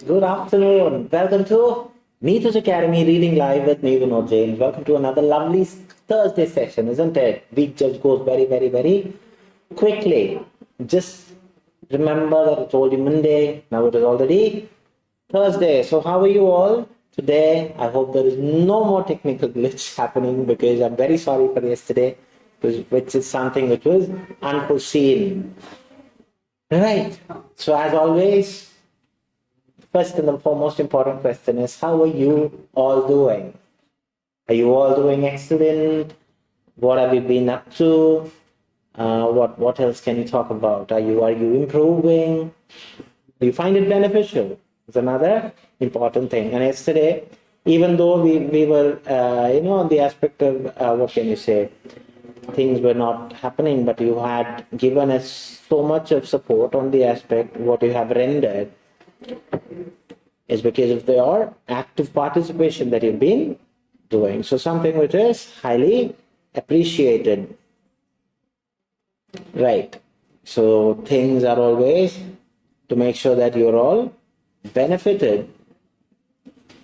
Good afternoon. Welcome to 𝐻𝐿 Academy Reading Live with me, Vinod Jain. Welcome to another lovely Thursday session, isn't it? Week just goes very, very, very quickly. Just remember that I told you Monday, now it is already Thursday. So how are you all today? I hope there is no more technical glitch happening because I'm very sorry for yesterday, which is something which was unforeseen. Right. So as always, first and the foremost important question is, how are you all doing? Are you all doing excellent? What have you been up to? What else can you talk about? Are you improving? Do you find it beneficial? It's another important thing. And yesterday, even though we were on the aspect of what can you say, things were not happening, but you had given us so much of support on the aspect what you have rendered is because of your active participation that you've been doing. So something which is highly appreciated. Right. So things are always to make sure that you're all benefited.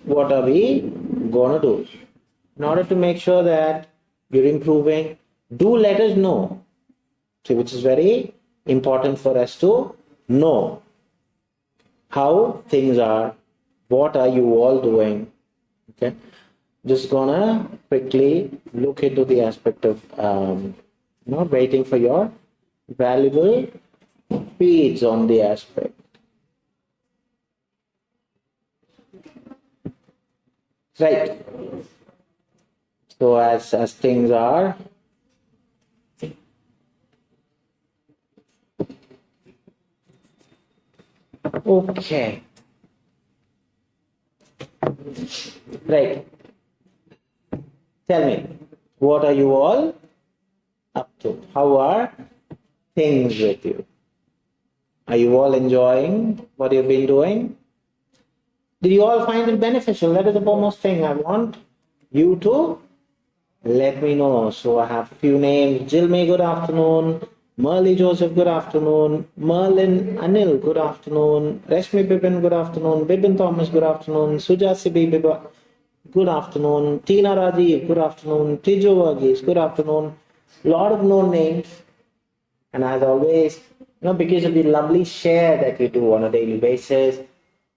What are we going to do? In order to make sure that you're improving, do let us know. See, which is very important for us to know how things are. What are you all doing? Okay. Just gonna quickly look into the aspect of waiting for your valuable feeds on the aspect. Right. So as things are, okay. Right. Tell me, what are you all up to? How are things with you? Are you all enjoying what you've been doing? Did you all find it beneficial? That is the foremost thing. I want you to let me know. So I have a few names. Jill May, good afternoon. Merle Joseph, good afternoon. Merlin Anil, good afternoon. Reshmi Bipin, good afternoon. Bipin Thomas, good afternoon. Suja Sibi, good afternoon. Tina Rajiv, good afternoon. Tijo Varghese, good afternoon. Lot of known names. And as always, because of the lovely share that you do on a daily basis,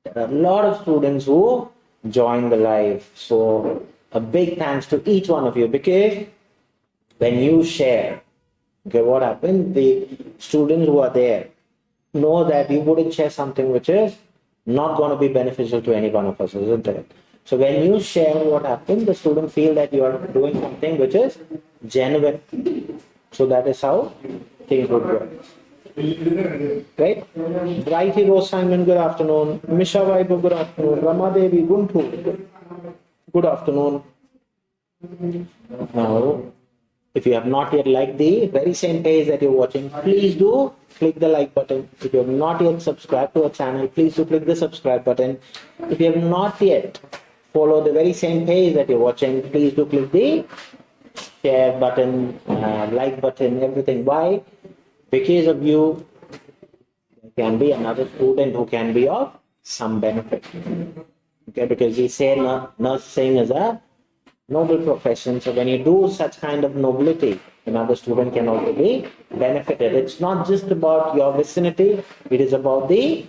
there are a lot of students who join the live. So a big thanks to each one of you, because when you share, okay, what happened? The students who are there know that you wouldn't share something which is not going to be beneficial to any one of us, isn't it? So when you share what happened, the student feel that you are doing something which is genuine. So that is how things would go. Right? Brighty Rose Simon, good afternoon. Misha Vaibu, good afternoon. Rama Devi Guntu, good afternoon. Now, if you have not yet liked the very same page that you're watching, please do click the like button. If you have not yet subscribed to our channel, please do click the subscribe button. If you have not yet followed the very same page that you're watching, please do click the share button, like button, everything. Why? Because of you, there can be another student who can be of some benefit. Okay, because we say nursing is a noble profession. So when you do such kind of nobility, another student can also be benefited. It's not just about your vicinity, it is about the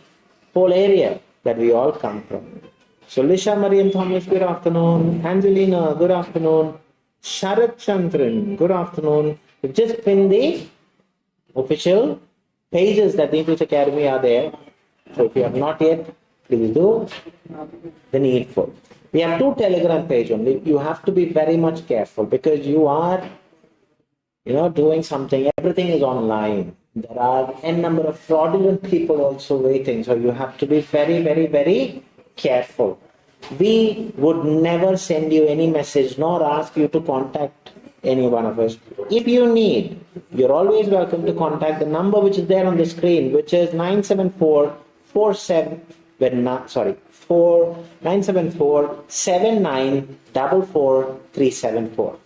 whole area that we all come from. So Lisha Mariam Thomas, good afternoon. Angelina, good afternoon. Sharat Chandran, good afternoon. We've just pinned the official pages that the 𝐻𝐿 Academy are there. So if you have not yet, please do the needful. We have 2 Telegram page only. You have to be very much careful because you are, doing something. Everything is online. There are n number of fraudulent people also waiting. So you have to be very, very, very careful. We would never send you any message nor ask you to contact any one of us. If you need, you're always welcome to contact the number which is there on the screen, which is 974-7944-374.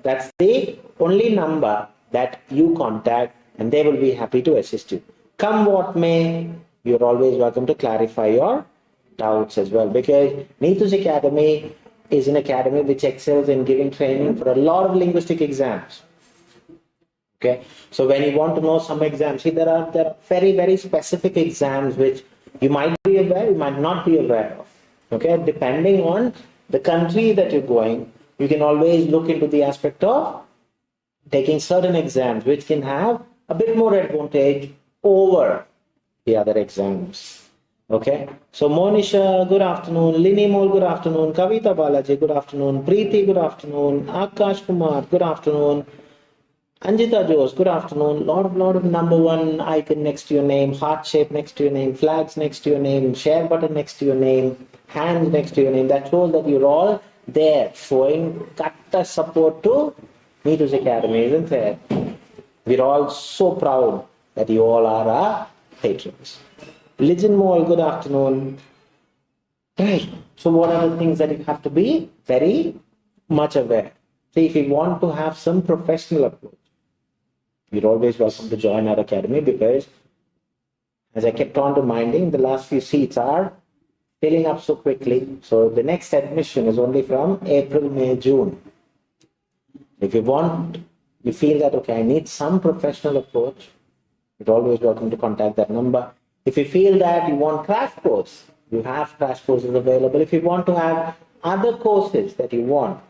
That's the only number that you contact, and they will be happy to assist you. Come what may, you're always welcome to clarify your doubts as well, because 𝐻𝐿 Academy is an academy which excels in giving training for a lot of linguistic exams. Okay, so when you want to know some exams, see, there are very, very specific exams which you might be aware, you might not be aware of. Okay, depending on the country that you're going, you can always look into the aspect of taking certain exams which can have a bit more advantage over the other exams. Okay, so Monisha, good afternoon. Lini Mol, good afternoon. Kavita Balaji, good afternoon. Preeti, good afternoon. Akash Kumar, good afternoon. Anjita Jose, good afternoon. Lot of number one icon next to your name, heart shape next to your name, flags next to your name, share button next to your name, hands next to your name. That shows that you're all there, showing katta support to 𝐻𝐿 Academy, isn't it? We're all so proud that you all are our patrons. Lijin Mall, good afternoon. Right. So what are the things that you have to be very much aware? See, if you want to have some professional approach, you're always welcome to join our academy, because as I kept on reminding, the last few seats are filling up so quickly. So the next admission is only from April, May, June. If you feel that, okay, I need some professional approach, you're always welcome to contact that number. If you feel that you want crash course, you have crash courses available. If you want to have other courses that you want,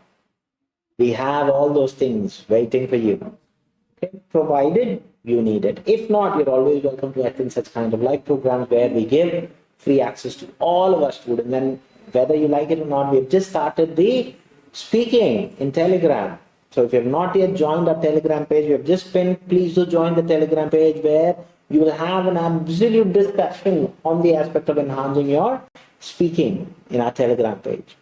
we have all those things waiting for you. Okay? Provided you need it. If not, you're always welcome to attend such kind of live programs where we give free access to all of our students. And whether you like it or not, we've just started the speaking in Telegram. So if you have not yet joined our Telegram page, we have just pinned, please do join the Telegram page, where you will have an absolute discussion on the aspect of enhancing your speaking in our Telegram page.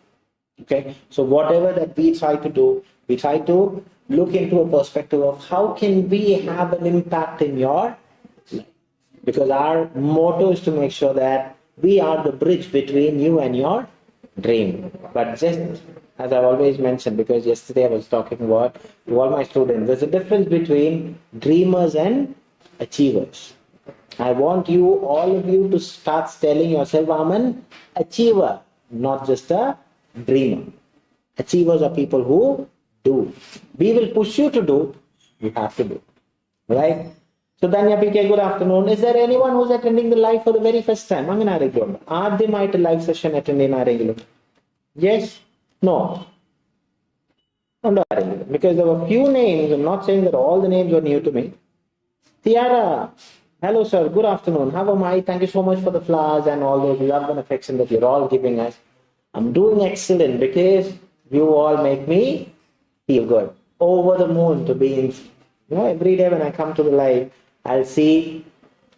Okay, so whatever that we try to do, we try to look into a perspective of how can we have an impact in your life, because our motto is to make sure that we are the bridge between you and your dream. But just as I've always mentioned, because yesterday I was talking about to all my students, there's a difference between dreamers and achievers. I want you, all of you, to start telling yourself, I'm an achiever, not just a dreamer. Achievers are people who do. We will push you to do, you have to do. Right? So Danya PK, good afternoon. Is there anyone who's attending the live for the very first time? Are they might live session attending regular? Yes? No? Because there were few names, I'm not saying that all the names were new to me. Tiara, hello sir, good afternoon. How am I? Thank you so much for the flowers and all those love and affection that you're all giving us. I'm doing excellent because you all make me feel good. Over the moon to be in, every day when I come to the live, I'll see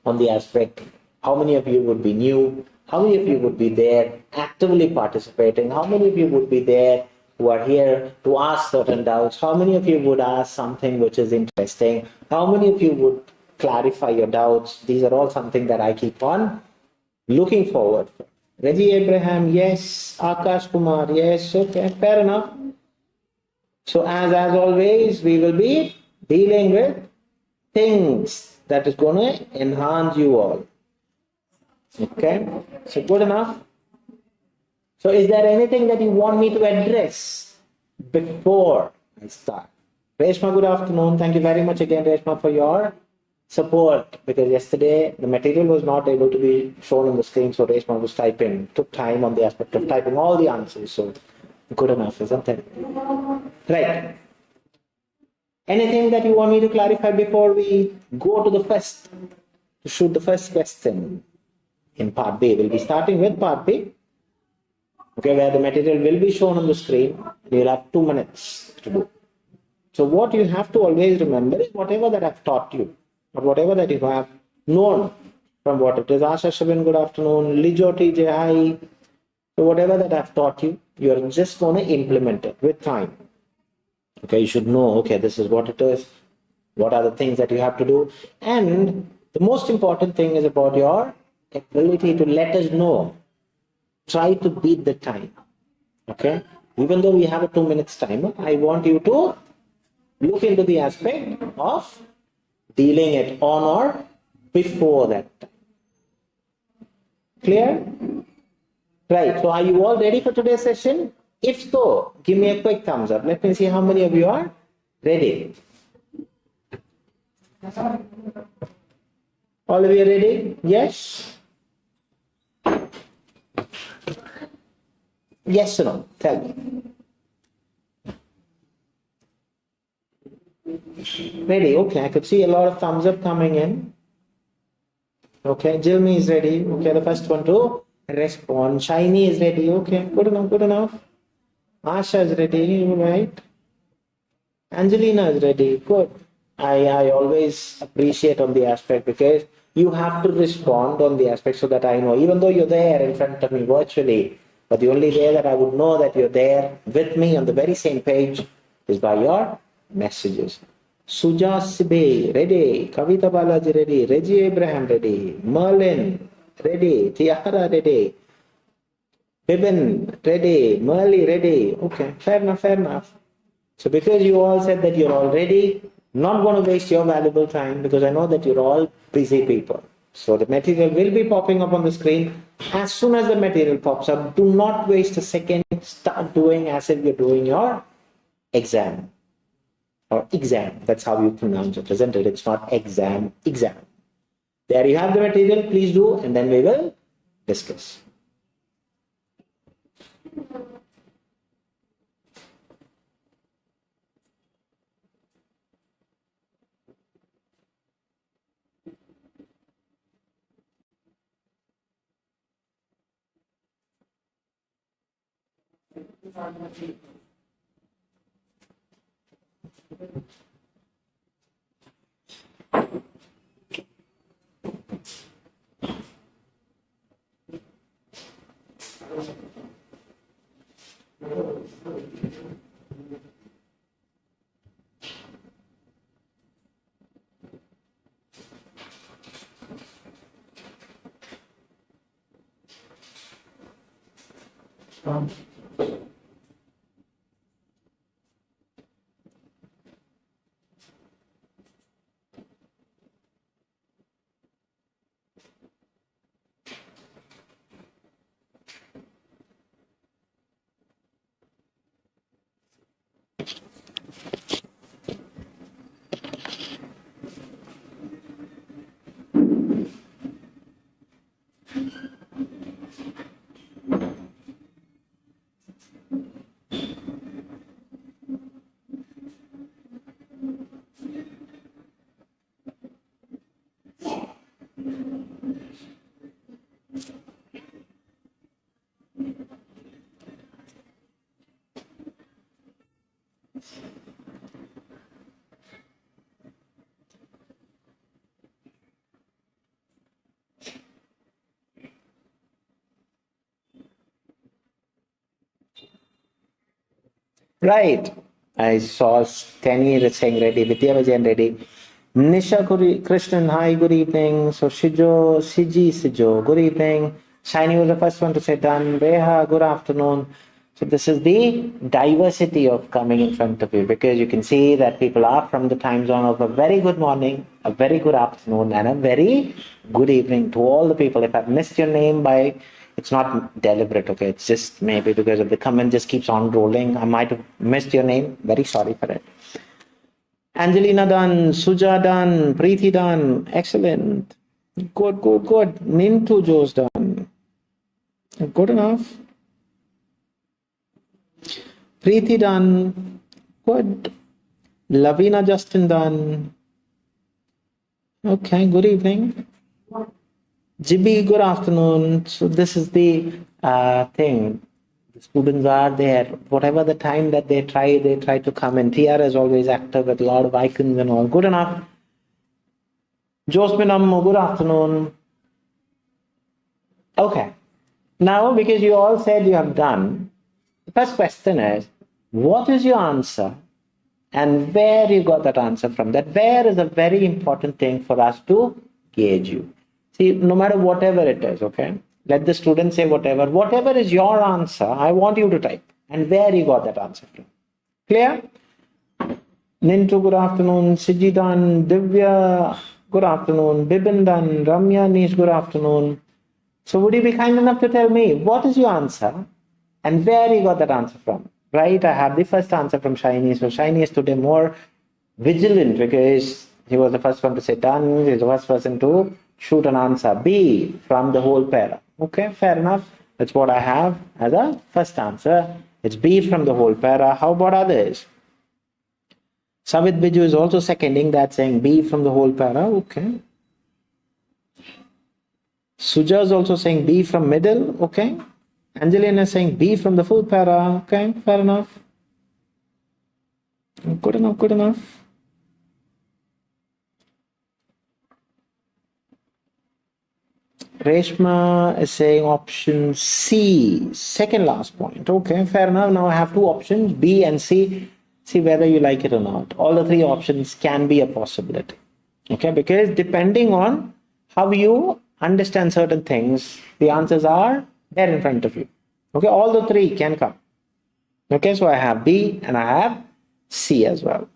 on the aspect how many of you would be new, how many of you would be there actively participating, how many of you would be there who are here to ask certain doubts, how many of you would ask something which is interesting, how many of you would clarify your doubts. These are all something that I keep on looking forward for. Reggie Abraham, yes. Akash Kumar, yes. Okay, fair enough. So as always, we will be dealing with things that is going to enhance you all. Okay, so good enough. So is there anything that you want me to address before I start? Reshma, good afternoon. Thank you very much again, Reshma, for your support, because yesterday the material was not able to be shown on the screen, so Reshma was typing, took time on the aspect of typing all the answers, so good enough, isn't it? Right. Anything that you want me to clarify before we go to the first, to shoot the first question in part B? We'll be starting with part B, okay, where the material will be shown on the screen. You'll have 2 minutes to do. So what you have to always remember is whatever that I've taught you, or whatever that you have known from what it is. Asha Shabin, good afternoon. Lijoti Jai. So whatever that I've taught you, you're just going to implement it with time. Okay, you should know, okay, this is what it is. What are the things that you have to do? And the most important thing is about your ability to let us know. Try to beat the time. Okay, even though we have a 2 minutes time, I want you to look into the aspect of dealing it on or before that time. Clear? Right. So are you all ready for today's session? If so, give me a quick thumbs up. Let me see how many of you are ready. All of you are ready? Yes? Yes or no? Tell me. Ready? Okay, I could see a lot of thumbs up coming in. Okay, Jilmi is ready. Okay, the first one to respond. Shiny is ready. Okay, good enough, good enough. Asha is ready, right? Angelina is ready. Good. I always appreciate on the aspect because you have to respond on the aspect so that I know, even though you're there in front of me virtually, but the only way that I would know that you're there with me on the very same page is by your messages. Suja Sibe, ready. Kavita Balaji, ready. Reggie Abraham, ready. Merlin, ready. Tiara, ready. Bibin, ready. Merly, ready. Okay, fair enough, fair enough. So because you all said that you're all ready, not going to waste your valuable time because I know that you're all busy people. So the material will be popping up on the screen. As soon as the material pops up, do not waste a second. Start doing as if you're doing your exam. Or exam. That's how you pronounce it, isn't it? It's not exam, exam. There you have the material. Please do, and then we will discuss. Right. I saw Tenny saying ready, Vidya Vajan ready. Nisha Krishnan, hi, good evening. So Sijo, good evening. Shiny was the first one to say done. Reha, good afternoon. So this is the diversity of coming in front of you because you can see that people are from the time zone of a very good morning, a very good afternoon, and a very good evening to all the people. If I've missed your name by, it's not deliberate, okay? It's just maybe because of the comment just keeps on rolling. I might have missed your name. Very sorry for it. Angelina done, Suja done, Preeti done. Excellent. Good, good, good. Nintu Joe's done. Good enough. Preeti done. Good. Lavina Justin done. Okay, good evening. Jibby, good afternoon. So this is the thing. The students are there. Whatever the time that they try to come in. TR is always active with a lot of icons and all. Good enough. Josminam, good afternoon. Okay. Now, because you all said you have done, the first question is, what is your answer? And where you got that answer from? That where is a very important thing for us to gauge you. See, no matter whatever it is, okay? Let the student say whatever. Whatever is your answer, I want you to type. And where you got that answer from. Clear? Nintu, good afternoon. Sijidan, Divya, good afternoon. Bibindan, Ramya Nish, good afternoon. So would you be kind enough to tell me what is your answer and where you got that answer from? Right, I have the first answer from Shiny. So Shiny is today more vigilant because he was the first one to say done. He's the first person to shoot an answer. B from the whole para. Okay, fair enough. That's what I have as a first answer. It's B from the whole para. How about others? Savit Biju is also seconding that, saying B from the whole para. Okay. Suja is also saying B from middle. Okay. Angelina is saying B from the full para. Okay, fair enough. Good enough, good enough. Reshma is saying option C, second last point. Okay, fair enough. Now I have two options, B and C. See whether you like it or not. All the three options can be a possibility. Okay, because depending on how you understand certain things, the answers are there in front of you. Okay, all the three can come. Okay, so I have B and I have C as well.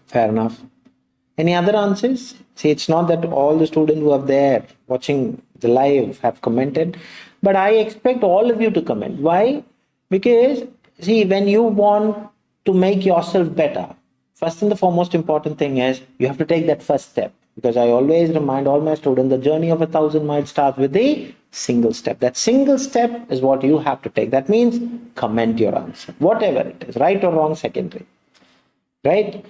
Fair enough. Any other answers? See, it's not that all the students who are there watching the live have commented, but I expect all of you to comment. Why? Because, see, when you want to make yourself better, first and the foremost important thing is you have to take that first step. Because I always remind all my students, the journey of 1,000 miles starts with a single step. That single step is what you have to take. That means comment your answer, whatever it is, right or wrong, secondary. Right?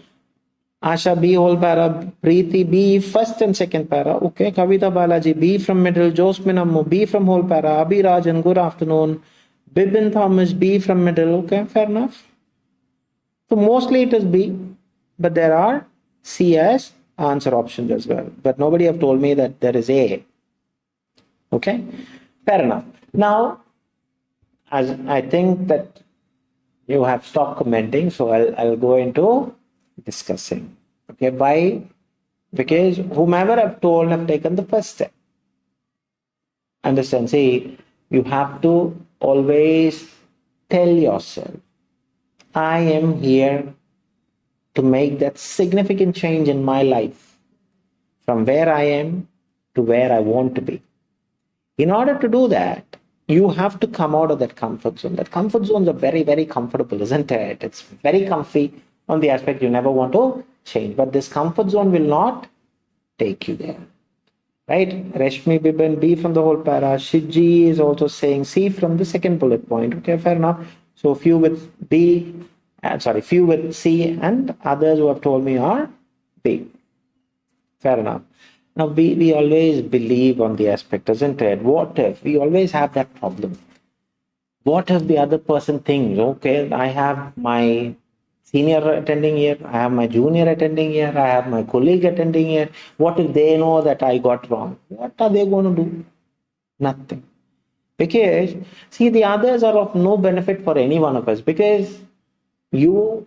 Asha B whole para, Preeti B first and second para. Okay, Kavita Balaji B from middle, Josmin Ammu B from whole para, Abhi Rajan good afternoon, Bibin Thomas B from middle. Okay, fair enough. So mostly it is B, but there are C as answer options as well. But nobody have told me that there is A. Okay, fair enough. Now, as I think that you have stopped commenting, so I'll go into discussing. Okay, why? Because whomever I've told have taken the first step. Understand? See, you have to always tell yourself, I am here to make that significant change in my life from where I am to where I want to be. In order to do that, you have to come out of that comfort zone. That comfort zones are very, very comfortable, isn't it? It's very comfy on the aspect you never want to change. But this comfort zone will not take you there. Right? Reshmi Bibin, B from the whole para. Shiji is also saying C from the second bullet point. Okay, fair enough. So few with B, few with C, and others who have told me are B. Fair enough. Now, we always believe on the aspect, isn't it? What if? We always have that problem. What if the other person thinks, okay, I have my senior attending here, I have my junior attending here, I have my colleague attending here. What if they know that I got wrong? What are they going to do? Nothing. Because, see, the others are of no benefit for any one of us, because you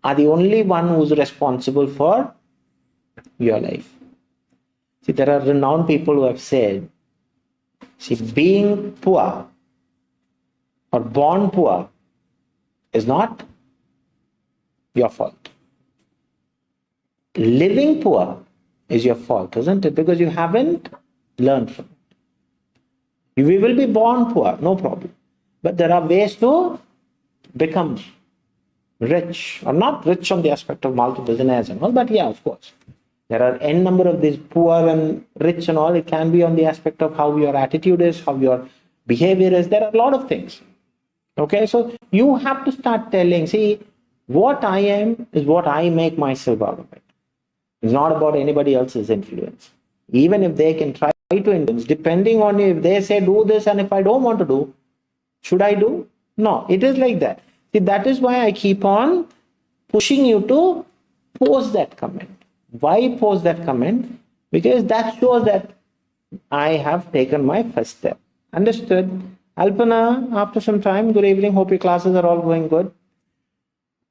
are the only one who's responsible for your life. See, there are renowned people who have said, see, being poor or born poor is not your fault. Living poor is your fault, isn't it? Because you haven't learned from it. We will be born poor, no problem. But there are ways to become rich, or not rich on the aspect of multi-billionaires and all, but yeah, of course. There are n number of these poor and rich and all. It can be on the aspect of how your attitude is, how your behavior is. There are a lot of things. Okay, so you have to start telling, see, what I am is what I make myself out of it. It's not about anybody else's influence. Even if they can try to influence, depending on if they say do this, and if I don't want to do, should I do? No, it is like that. See, that is why I keep on pushing you to post that comment. Why post that comment? Because that shows that I have taken my first step. Understood? Alpana, after some time, good evening. Hope your classes are all going good.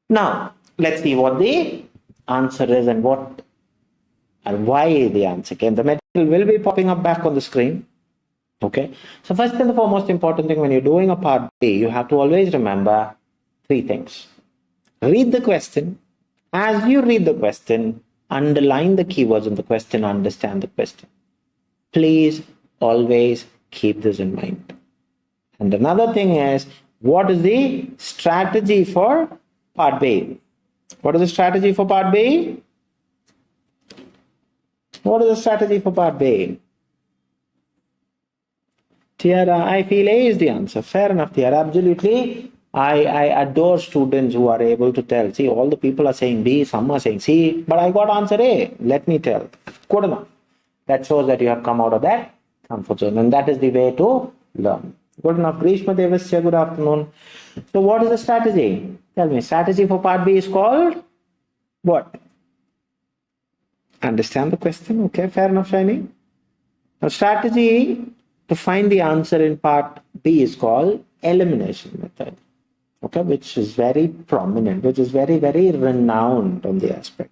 Now, let's see what the answer is and what and why the answer came. The material will be popping up back on the screen. Okay. So first and the foremost important thing when you're doing a part B, you have to always remember three things. Read the question. As you read the question, underline the keywords in the question, understand the question. Please always Keep this in mind. And another thing is, what is the strategy for part B? What is the strategy for part B? What is the strategy for part B? Tiara, I feel A is the answer. Fair enough, Tiara. Absolutely. I adore students who are able to tell. See, all the people are saying B, some are saying C, but I got answer A. Let me tell. Good enough. That shows that you have come out of that comfort zone, and that is the way to learn. Good enough. 𝐿𝐴𝐴𝐻𝐿𝐴, good afternoon. So what is the strategy? Tell me. Strategy for part B is called what? Understand the question? Okay, fair enough, Shiny. Now, strategy to find the answer in part B is called elimination method. Okay, which is very prominent, which is very, very renowned on the aspect.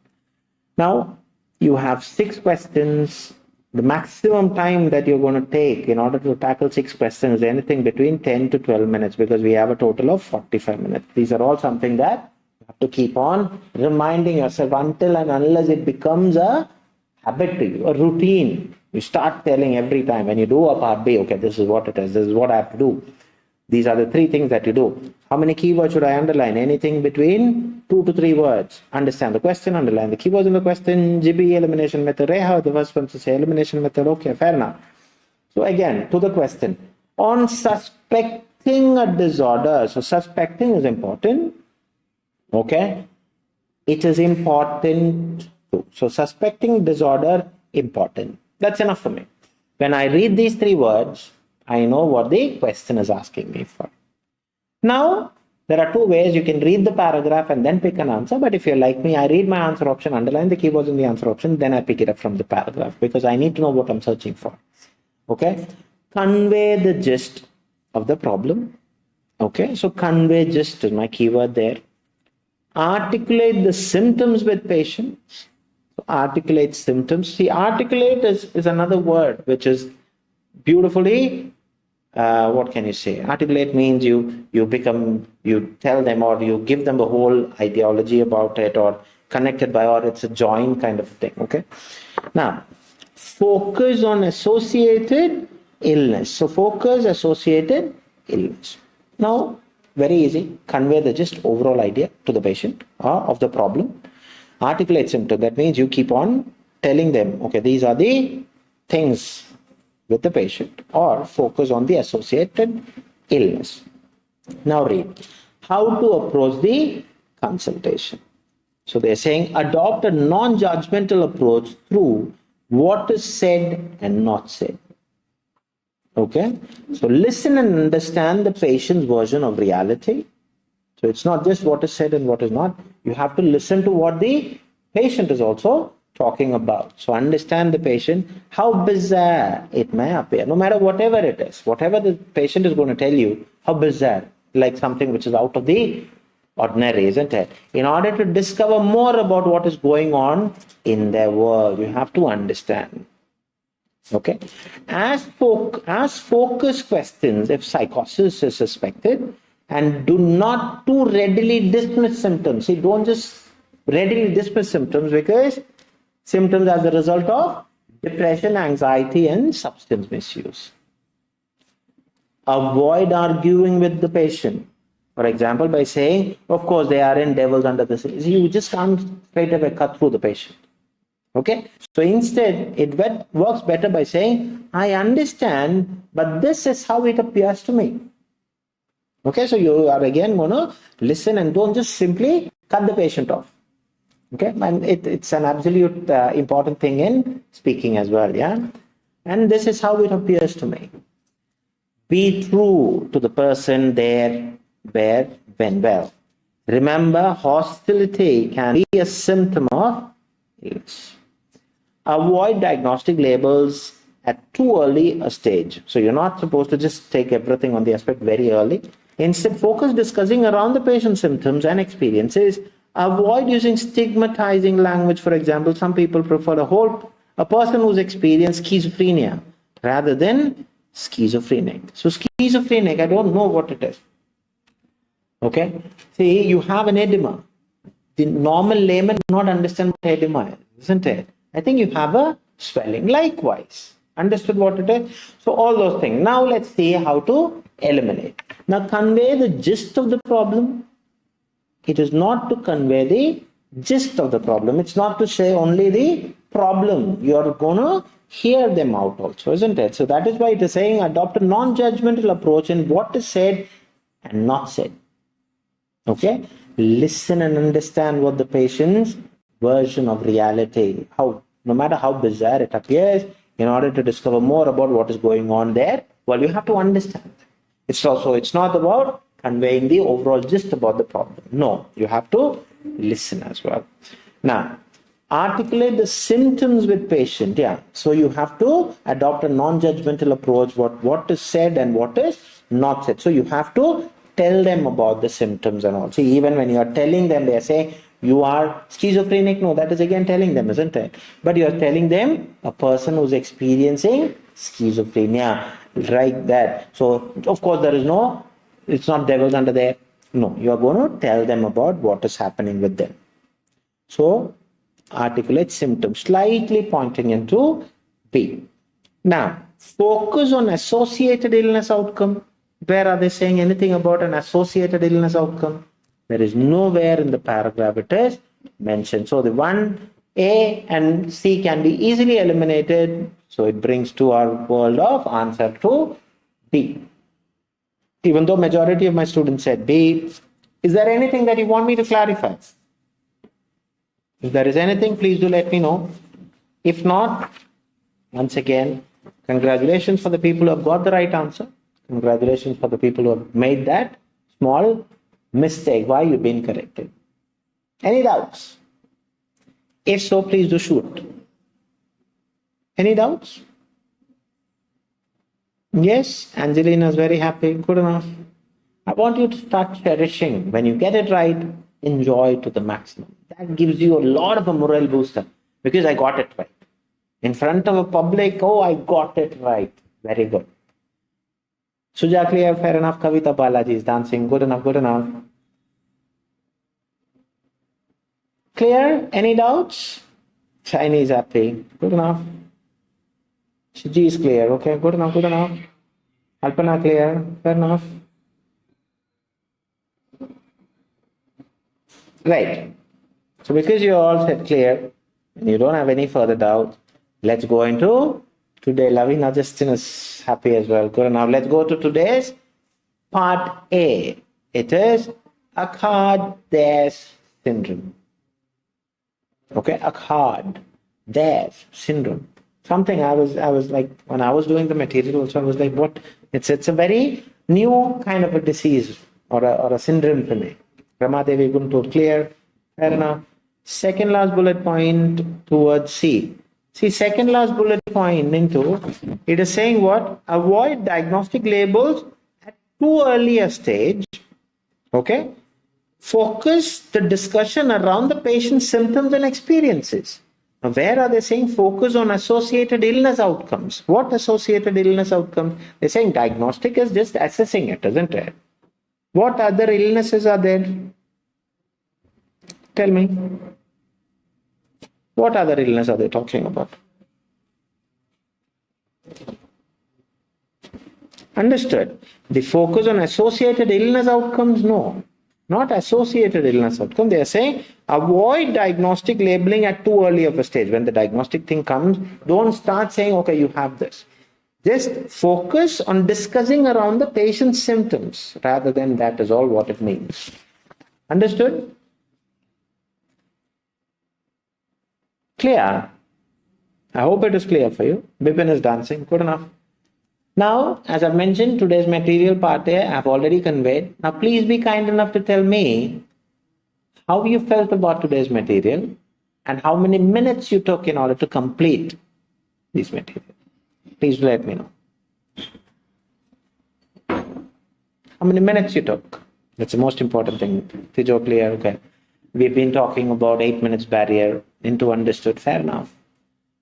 Now, you have 6 questions. The maximum time that you're going to take in order to tackle 6 questions is anything between 10 to 12 minutes, because we have a total of 45 minutes. These are all something that you have to keep on reminding yourself until and unless it becomes a habit to you, a routine. You start telling every time when you do a part B, okay, this is what it is, this is what I have to do. These are the 3 things that you do. How many keywords should I underline? Anything between 2 to 3 words. Understand the question, underline the keywords in the question. GB, elimination method. Reha, the first one to say elimination method. Okay, fair enough. So again, to the question. On suspecting a disorder, so suspecting is important. Okay? It is important too. So suspecting disorder, important. That's enough for me. When I read these 3 words, I know what the question is asking me for. Now, there are 2 ways. You can read the paragraph and then pick an answer. But if you're like me, I read my answer option, underline the keywords in the answer option, then I pick it up from the paragraph because I need to know what I'm searching for. Okay? Convey the gist of the problem. Okay? So convey gist is my keyword there. Articulate the symptoms with patients. So articulate symptoms. See, articulate is another word which is beautifully, what can you say? Articulate means you tell them or you give them the whole ideology about it, or connected by, or it's a joint kind of thing. Okay. Now, focus on associated illness. So focus associated illness. Now, very easy. Convey the just overall idea to the patient of the problem. Articulate symptom. That means you keep on telling them, okay, these are the things with the patient, or focus on the associated illness. Now read. How to approach the consultation. So they're saying adopt a non-judgmental approach through what is said and not said. Okay? So listen and understand the patient's version of reality. So it's not just what is said and what is not. You have to listen to what the patient is also talking about. So understand the patient, how bizarre it may appear, no matter whatever it is, whatever the patient is going to tell you, how bizarre, like something which is out of the ordinary, isn't it? In order to discover more about what is going on in their world, you have to understand. Okay? As focus questions, if psychosis is suspected, and do not too readily dismiss symptoms. See, don't just readily dismiss symptoms, because symptoms as a result of depression, anxiety, and substance misuse. Avoid arguing with the patient. For example, by saying, of course, they are in devils under the sea. You just can't straight away cut through the patient. Okay? So instead, it works better by saying, I understand, but this is how it appears to me. Okay? So you are again going to listen and don't just simply cut the patient off. Okay, and it's an absolute important thing in speaking as well, yeah? And this is how it appears to me. Be true to the person there, where, when, well. Remember, hostility can be a symptom of illness. Avoid diagnostic labels at too early a stage. So you're not supposed to just take everything on the aspect very early. Instead, focus discussing around the patient's symptoms and experiences. Avoid using stigmatizing language. For example, some people prefer a person who's experienced schizophrenia rather than schizophrenic. So schizophrenic, I don't know what it is. Okay? See, you have an edema. The normal layman does not understand what edema is, isn't it? I think you have a swelling. Likewise, Understood what it is? So all those things. Now let's see how to eliminate. Now convey the gist of the problem. It is not to convey the gist of the problem. It's not to say only the problem. You're going to hear them out also, isn't it? So that is why it is saying adopt a non-judgmental approach in what is said and not said. Okay? Listen and understand what the patient's version of reality, how, no matter how bizarre it appears, in order to discover more about what is going on there, well, you have to understand. It's not about conveying the overall gist about the problem. No, you have to listen as well. Now, articulate the symptoms with patient. Yeah, so you have to adopt a non-judgmental approach, what is said and what is not said. So you have to tell them about the symptoms and all. See, even when you are telling them, they are saying, you are schizophrenic. No, that is again telling them, isn't it? But you are telling them a person who's experiencing schizophrenia, like that. So, of course, it's not devils under there. No, you are going to tell them about what is happening with them. So, articulate symptoms, slightly pointing into B. Now, focus on associated illness outcome. Where are they saying anything about an associated illness outcome? There is nowhere in the paragraph it is mentioned. So the 1A and C can be easily eliminated. So it brings to our world of answer to B. Even though majority of my students said B, is there anything that you want me to clarify? If there is anything, please do let me know. If not, once again, congratulations for the people who have got the right answer. Congratulations for the people who have made that small mistake. Why you've been corrected? Any doubts? If so, please do shoot. Any doubts? Yes, Angelina is very happy. Good enough. I want you to start cherishing. When you get it right, enjoy to the maximum. That gives you a lot of a morale booster because I got it right. In front of a public, oh, I got it right. Very good. Suja clear, fair enough. Kavita Balaji is dancing. Good enough, good enough. Clear? Any doubts? Chinese happy. Good enough. Shiji is clear. Okay, good enough, good enough. Alpana clear. Fair enough. Right. So because you all said clear, and you don't have any further doubt, let's go into today. Lavina Justin is happy as well. Good enough. Let's go to today's part A. It is 𝐴𝐻 syndrome. Okay, 𝐴𝐻 syndrome. Something I was like, when I was doing the material also, I was like, what? It's a very new kind of a disease or a syndrome for me. Ramadevi Guntur, clear? Fair enough. Second last bullet point towards C. See, second last bullet point into, it is saying what? Avoid diagnostic labels at too early a stage. Okay? Focus the discussion around the patient's symptoms and experiences. Now, where are they saying focus on associated illness outcomes? What associated illness outcomes? They're saying diagnostic is just assessing it, isn't it? What other illnesses are there? Tell me. What other illness are they talking about? Understood. The focus on associated illness outcomes? No, not associated illness outcomes. They are saying avoid diagnostic labeling at too early of a stage. When the diagnostic thing comes, don't start saying, okay, you have this. Just focus on discussing around the patient's symptoms rather than that is all what it means. Understood? Clear? I hope it is clear for you. Bipin is dancing. Good enough. Now, as I've mentioned, today's material part A, I've already conveyed. Now, please be kind enough to tell me how you felt about today's material and how many minutes you took in order to complete this material. Please let me know. How many minutes you took? That's the most important thing. Tijo, clear? Okay. We've been talking about 8 minutes barrier into understood. Fair enough.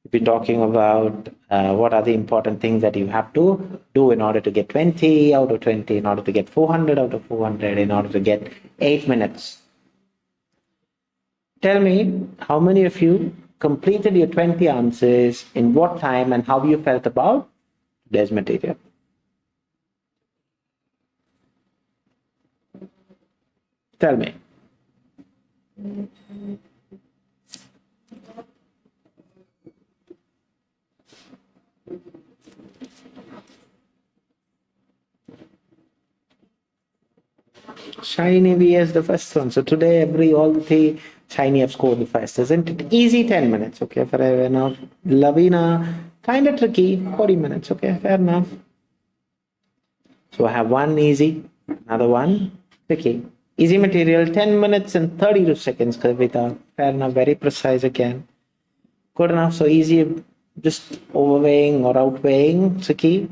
We've been talking about what are the important things that you have to do in order to get 20 out of 20, in order to get 400 out of 400, in order to get 8 minutes. Tell me, how many of you completed your 20 answers, in what time, and how you felt about today's material. Tell me. Shiny V is the first one. So today, all the three Shiny have scored the first, isn't it? Easy 10 minutes, okay, fair enough. Lavina, kind of tricky, 40 minutes, okay, fair enough. So I have one easy, another one tricky. Easy material, 10 minutes and 32 seconds, Kavita. Fair enough, very precise again. Good enough, so easy, just overweighing or outweighing, tricky.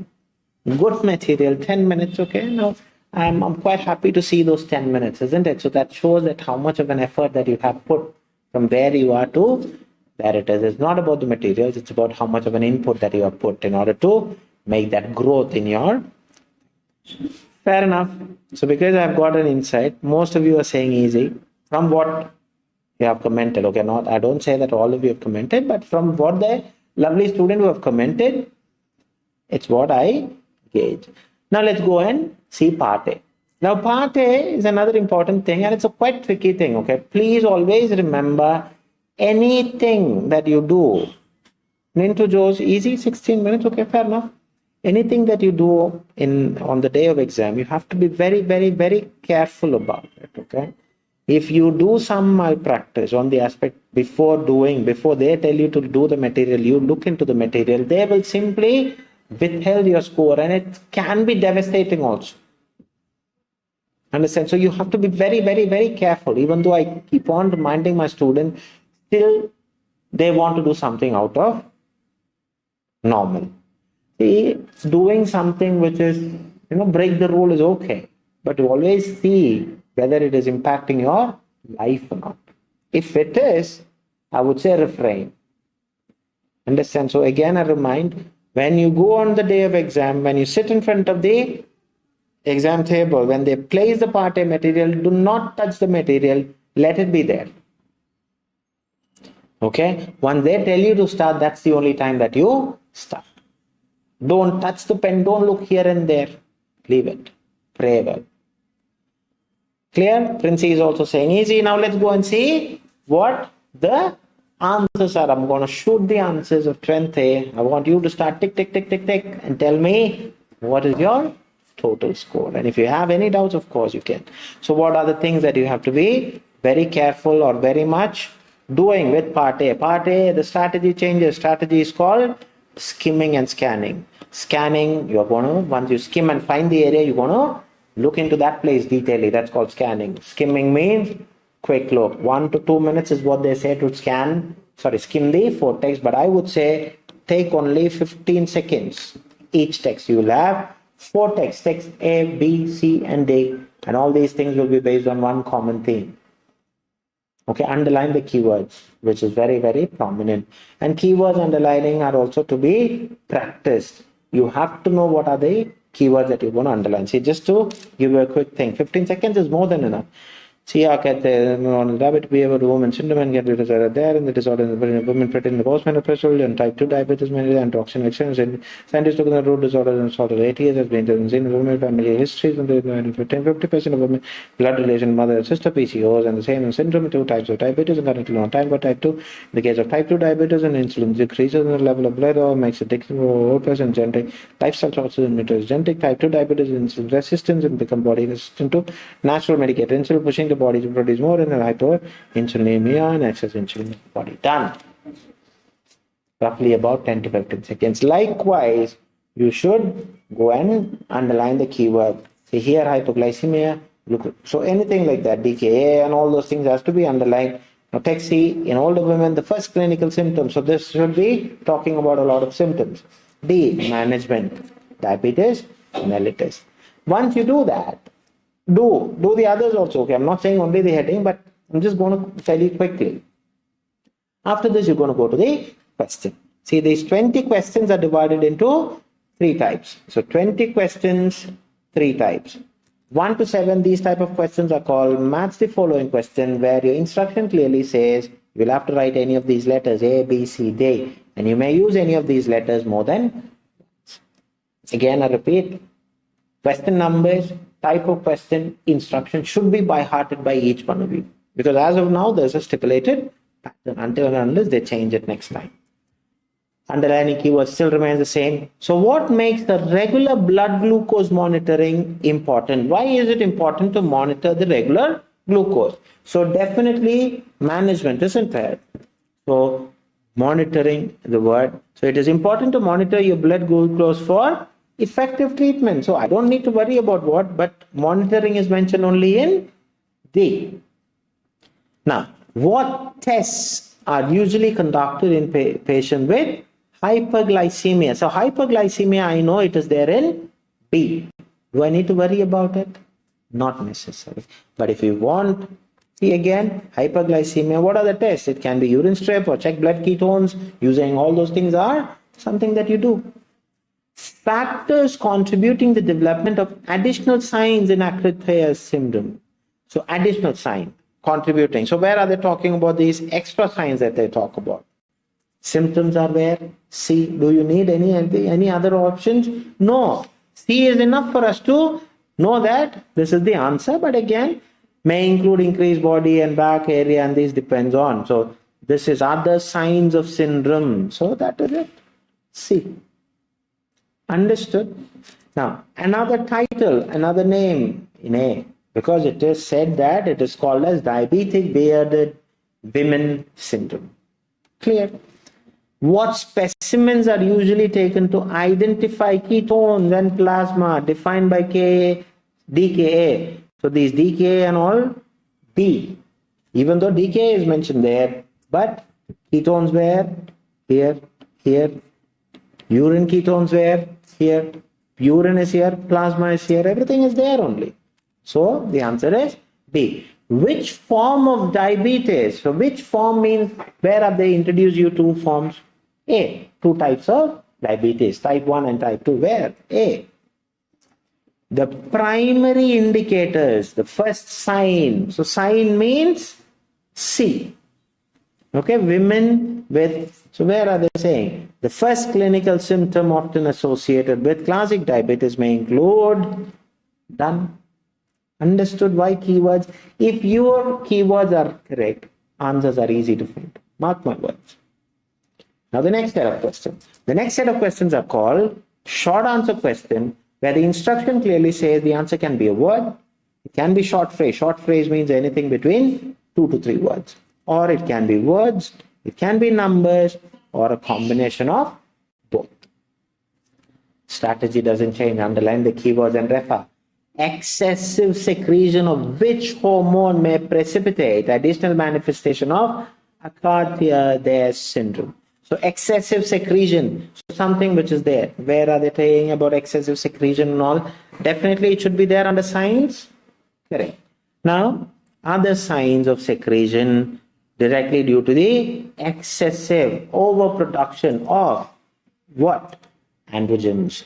Good material, 10 minutes, okay. Now, I'm quite happy to see those 10 minutes, isn't it? So that shows that how much of an effort that you have put from where you are to where it is. It's not about the materials, it's about how much of an input that you have put in order to make that growth in your... Fair enough. So because I've got an insight, most of you are saying easy from what you have commented. Okay, not I don't say that all of you have commented, but from what the lovely student who have commented, it's what I gauge. Now let's go and see part A. Now part A is another important thing, and it's a quite tricky thing. Okay, please always remember anything that you do. 𝐼𝐴 easy, 16 minutes. Okay, fair enough. Anything that you do on the day of exam, you have to be very, very, very careful about it. Okay, if you do some malpractice on the aspect before they tell you to do the material, you look into the material, they will simply withheld your score, and it can be devastating also. Understand? So you have to be very, very, very careful. Even though I keep on reminding my students, still they want to do something out of normal. See, doing something which is, break the rule is okay, but you always see whether it is impacting your life or not. If it is, I would say refrain. Understand? So again, I remind, when you go on the day of exam, when you sit in front of the exam table, when they place the part A material, do not touch the material, let it be there. Okay? Once they tell you to start, that's the only time that you start. Don't touch the pen, don't look here and there. Leave it. Pray well. Clear? Princey is also saying easy. Now let's go and see what the answers are. I'm going to shoot the answers of 10th A. I want you to start tick, tick, tick, tick, tick, and tell me what is your total score. And if you have any doubts, of course you can. So what are the things that you have to be very careful or very much doing with part A? Part A, the strategy changes. Strategy is called skimming and scanning. Scanning, you're going to, once you skim and find the area, you're going to look into that place detailedly. That's called scanning. Skimming means quick look. 1 to 2 minutes is what they say to skim the 4 texts, but I would say take only 15 seconds each text. You will have 4 texts, text A, B, C, and D, and all these things will be based on one common theme. Okay, underline the keywords, which is very, very prominent. And keywords underlining are also to be practiced. You have to know what are the keywords that you're going to underline. See, just to give you a quick thing, 15 seconds is more than enough. See, diabetic behavior, women syndrome and get rid of there, and the disorder in the women fit in the postmenopause threshold, and type 2 diabetes, and toxin exchange, and scientists look at the root disorders and sort of 8 years has been in women family histories, and 50% of women blood relation, mother and sister PCOS, and the same syndrome, 2 types of diabetes, and currently on time for type 2. In the case of type 2 diabetes, and insulin decreases the level of blood, or makes it and genetic lifestyle choices, genetic type 2 diabetes, insulin resistance, and become body resistant to natural medicated insulin, pushing the body to produce more in hyperinsulinemia and excess insulin in the body. Done. Roughly about 10 to 15 seconds. Likewise, you should go and underline the keyword. See here, hypoglycemia. Look, so anything like that, DKA and all those things has to be underlined. Now, text C, in older women, the first clinical symptoms. So this should be talking about a lot of symptoms. D, management, diabetes, mellitus. Once you do that, do the others also. Okay, I'm not saying only the heading, but I'm just going to tell you quickly. After this, you're going to go to the question. See, these 20 questions are divided into 3 types. So 20 questions, 3 types. 1 to 7, these type of questions are called match the following question, where your instruction clearly says You will have to write any of these letters, A, B, C, D, and you may use any of these letters more than once. Again, I repeat, question numbers, type of question, instruction should be by hearted by each one of you. Because as of now, there's a stipulated pattern until and unless they change it next time. Underlying keyword still remains the same. So what makes the regular blood glucose monitoring important? Why is it important to monitor the regular glucose? So definitely management, isn't it? So monitoring the word. So it is important to monitor your blood glucose for effective treatment. So I don't need to worry about what, but monitoring is mentioned only in D. Now, what tests are usually conducted in patient with hyperglycemia? So hyperglycemia, I know it is there in B. Do I need to worry about it? Not necessary. But if you want, see again, hyperglycemia, what are the tests? It can be urine strip or check blood ketones. Using all those things are something that you do. Factors contributing the development of additional signs in 𝐴 syndrome. So additional sign contributing. So where are they talking about these extra signs that they talk about? Symptoms are where? C. Do you need any other options? No. C is enough for us to know that this is the answer, but again, may include increased body and back area, and this depends on. So this is other signs of syndrome. So that is it. C. Understood? Now, another title, another name in A, because it is said that it is called as diabetic bearded women syndrome. Clear? What specimens are usually taken to identify ketones and plasma defined by DKA? So these DKA and all, B. Even though DKA is mentioned there, but ketones where? Here, here. Urine ketones where? Here. Urine is here, plasma is here, everything is there only. So the answer is B. Which form of diabetes? So which form means, where have they introduced you two forms? A. Two types of diabetes, type 1 and type 2. Where? A. The primary indicators, the first sign. So sign means C. Okay, women with, so where are they saying? The first clinical symptom often associated with classic diabetes may include, done. Understood why keywords? If your keywords are correct, answers are easy to find. Mark my words. Now the next set of questions. The next set of questions are called short answer question, where the instruction clearly says the answer can be a word, it can be short phrase. Short phrase means anything between 2 to 3 words. Or it can be words, it can be numbers, or a combination of both. Strategy doesn't change. Underline the keywords and refer. Excessive secretion of which hormone may precipitate additional manifestation of 𝐴 syndrome? So excessive secretion, so something which is there. Where are they saying about excessive secretion and all? Definitely it should be there under signs. Correct. Now, other signs of secretion directly due to the excessive overproduction of what? Androgens.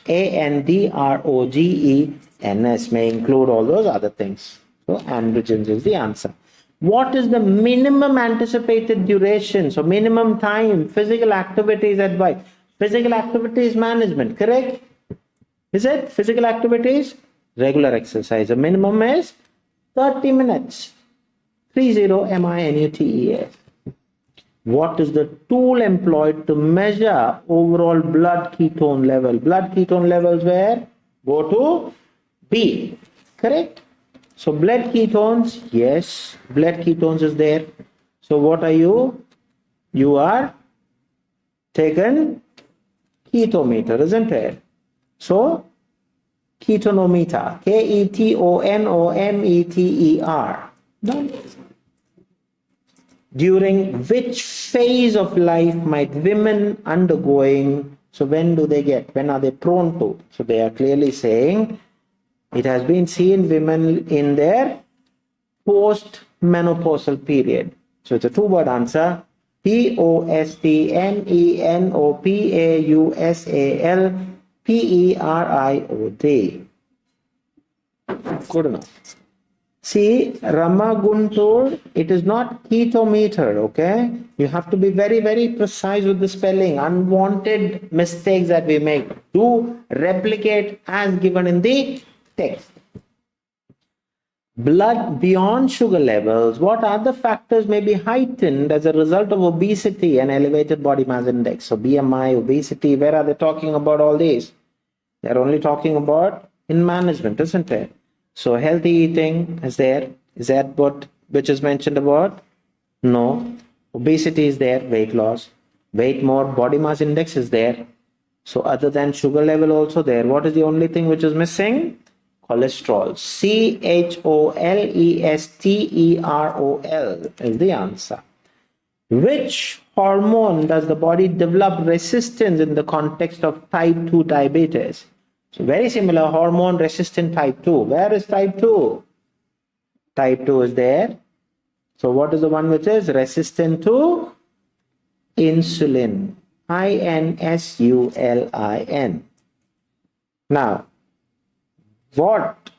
ANDROGENS may include all those other things. So androgens is the answer. What is the minimum anticipated duration? So minimum time, physical activities advice. Physical activities management, correct? Is it? Physical activities? Regular exercise. The minimum is 30 minutes. 30 minutes. What is the tool employed to measure overall blood ketone level? Blood ketone levels where? Go to B. Correct? So blood ketones, yes, blood ketones is there. So what are you? You are taken ketometer, isn't it? So ketonometer, KETONOMETER. Done. During which phase of life might women undergoing? So when do they get? When are they prone to? So they are clearly saying it has been seen women in their post-menopausal period. So it's a two-word answer. POSTMENOPAUSALPERIOD. Good enough. See, Ramaguntur, it is not ketometer, okay? You have to be very, very precise with the spelling. Unwanted mistakes that we make. Do replicate as given in the text. Blood beyond sugar levels. What other factors may be heightened as a result of obesity and elevated body mass index? So BMI, obesity, where are they talking about all these? They're only talking about in management, isn't it? So healthy eating is there. Is that what which is mentioned about? No. Obesity is there, weight loss. Weight more, body mass index is there. So other than sugar level also there. What is the only thing which is missing? Cholesterol. CHOLESTEROL is the answer. Which hormone does the body develop resistance in the context of type 2 diabetes? So very similar, hormone resistant type 2. Where is type 2? Type 2 is there. So what is the one which is resistant to? Insulin. INSULIN. Now, what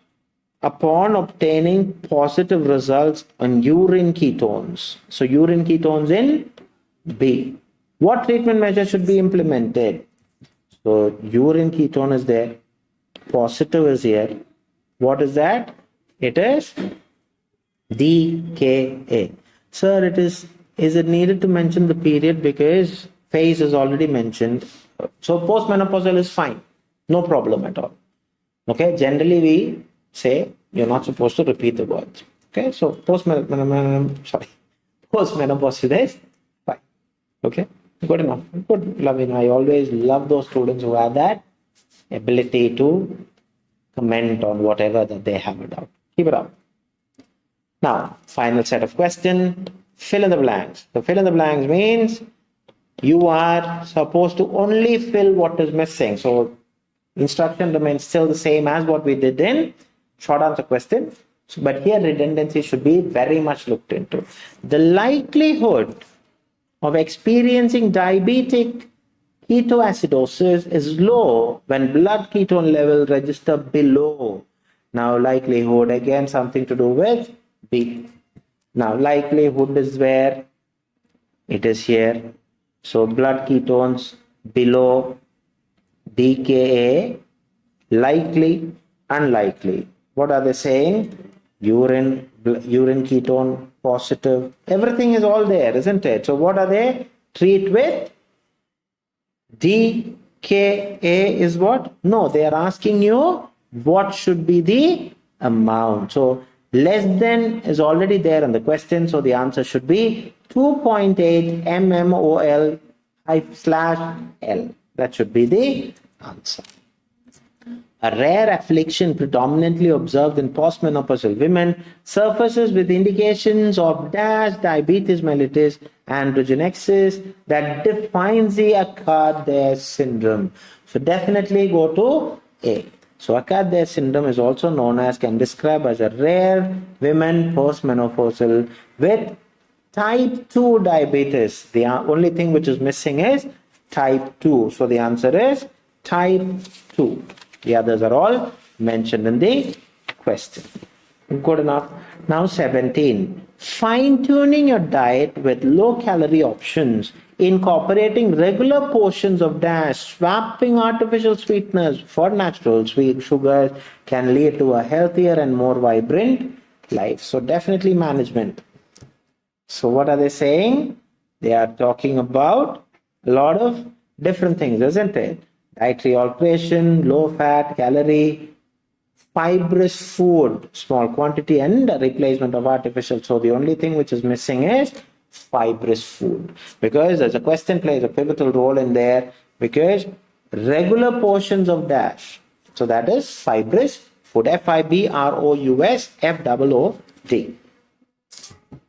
upon obtaining positive results on urine ketones? So urine ketones in B. What treatment measure should be implemented? So urine ketone is there. Positive is here. What is that? It is DKA. Sir, is it needed to mention the period because phase is already mentioned? So postmenopausal is fine. No problem at all. Okay, generally we say you're not supposed to repeat the words. Okay, so postmenopausal is fine. Okay, good enough. Good, Lavin. I always love those students who have that ability to comment on whatever that they have it out. Keep it up. Now, final set of questions. Fill in the blanks. So fill in the blanks means you are supposed to only fill what is missing. So instruction remains still the same as what we did in short answer question. So, but here redundancy should be very much looked into. The likelihood of experiencing diabetic ketoacidosis is low when blood ketone level register below. Now likelihood, again something to do with B. Now likelihood is where it is here. So blood ketones below DKA, likely, unlikely. What are they saying? Urine ketone positive. Everything is all there, isn't it? So what are they? Treat with DKA is what? No, they are asking you what should be the amount. So less than is already there in the question. So the answer should be 2.8 mmol/L. That should be the answer. A rare affliction predominantly observed in postmenopausal women surfaces with indications of diabetes mellitus androgenesis that defines the Achard-Dayes syndrome. So definitely go to A. So Achard-Dayes syndrome is also known as, can describe as a rare women postmenopausal with type 2 diabetes. The only thing which is missing is type 2. So the answer is type 2. The others are all mentioned in the question. Good enough. Now 17. Fine-tuning your diet with low-calorie options, incorporating regular portions of swapping artificial sweeteners for natural sweet sugars can lead to a healthier and more vibrant life. So definitely management. So what are they saying? They are talking about a lot of different things, isn't it? Dietary alteration, low fat, calorie, fibrous food, small quantity, and replacement of artificial. So the only thing which is missing is fibrous food, because as a question plays a pivotal role in there, because regular portions of so that is fibrous food, FIBROUSFOOD.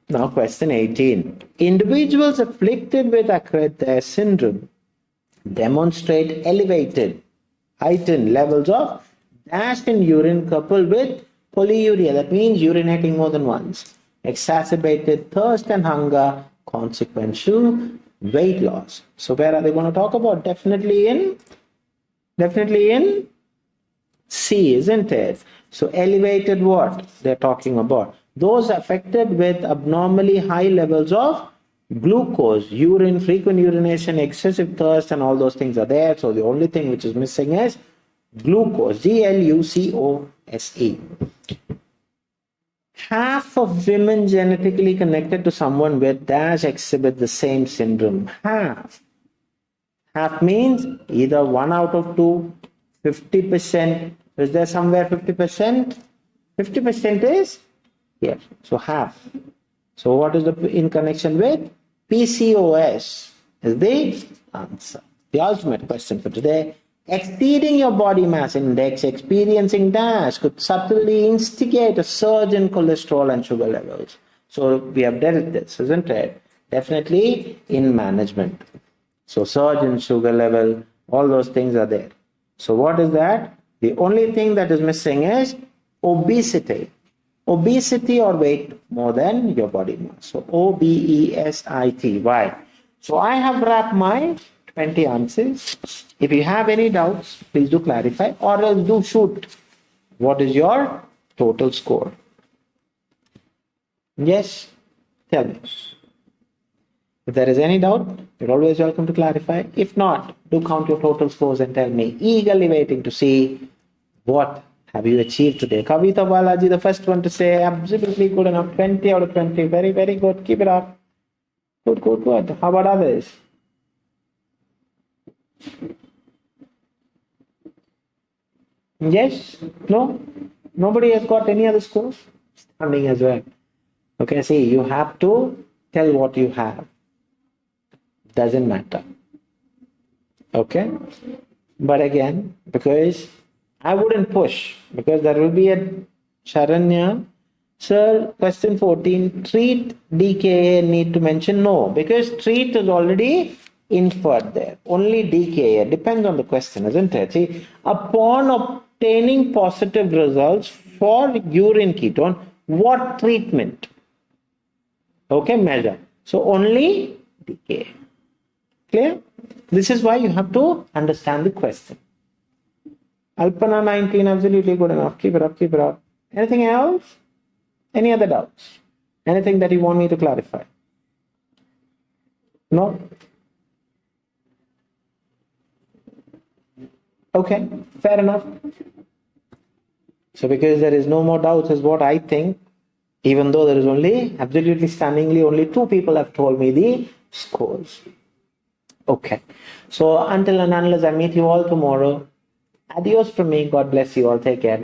Now question 18. Individuals afflicted with Achard-Dayes syndrome demonstrate heightened levels of in urine coupled with polyuria. That means urinating more than once. Exacerbated thirst and hunger, consequential weight loss. So where are they going to talk about? Definitely in C, isn't it? So elevated what? They're talking about. Those affected with abnormally high levels of glucose, urine, frequent urination, excessive thirst, and all those things are there. So the only thing which is missing is glucose, GLUCOSE. Half of women genetically connected to someone with dash exhibit the same syndrome. Half. Half means either 1 out of 2, 50%. Is there somewhere 50%? 50% is here. So half. So what is the in connection with? PCOS is the answer. The ultimate question for today. Exceeding your body mass index, experiencing dash could subtly instigate a surge in cholesterol and sugar levels. So we have dealt this, isn't it? Definitely in management. So surge in sugar level, all those things are there. So what is that? The only thing that is missing is obesity. Obesity or weight more than your body mass. So OBESITY. So I have wrapped my 20 answers. If you have any doubts, please do clarify or else do shoot. What is your total score? Yes, tell me. If there is any doubt, you're always welcome to clarify. If not, do count your total scores and tell me. Eagerly waiting to see what have you achieved today. Kavita Balaji, the first one to say, absolutely good enough. 20 out of 20. Very, very good. Keep it up. Good, good, good. How about others? Yes? No? Nobody has got any other scores? Standing as well. Okay, see, you have to tell what you have. Doesn't matter. Okay? But again, because I wouldn't push, because there will be a Sharanya. Sir, question 14, treat DKA need to mention? No, because treat is already inferred there. Only DKA. Depends on the question, isn't it? See, upon obtaining positive results for urine ketone, what treatment? Okay, measure. So only DKA. Clear? This is why you have to understand the question. Alpana 19, absolutely good enough. Keep it up, keep it up. Anything else? Any other doubts? Anything that you want me to clarify? No? Okay, fair enough. So because there is no more doubts is what I think, even though there is only, absolutely stunningly, only 2 people have told me the scores. Okay. So until and unless I meet you all tomorrow, adios from me. God bless you all. Take care.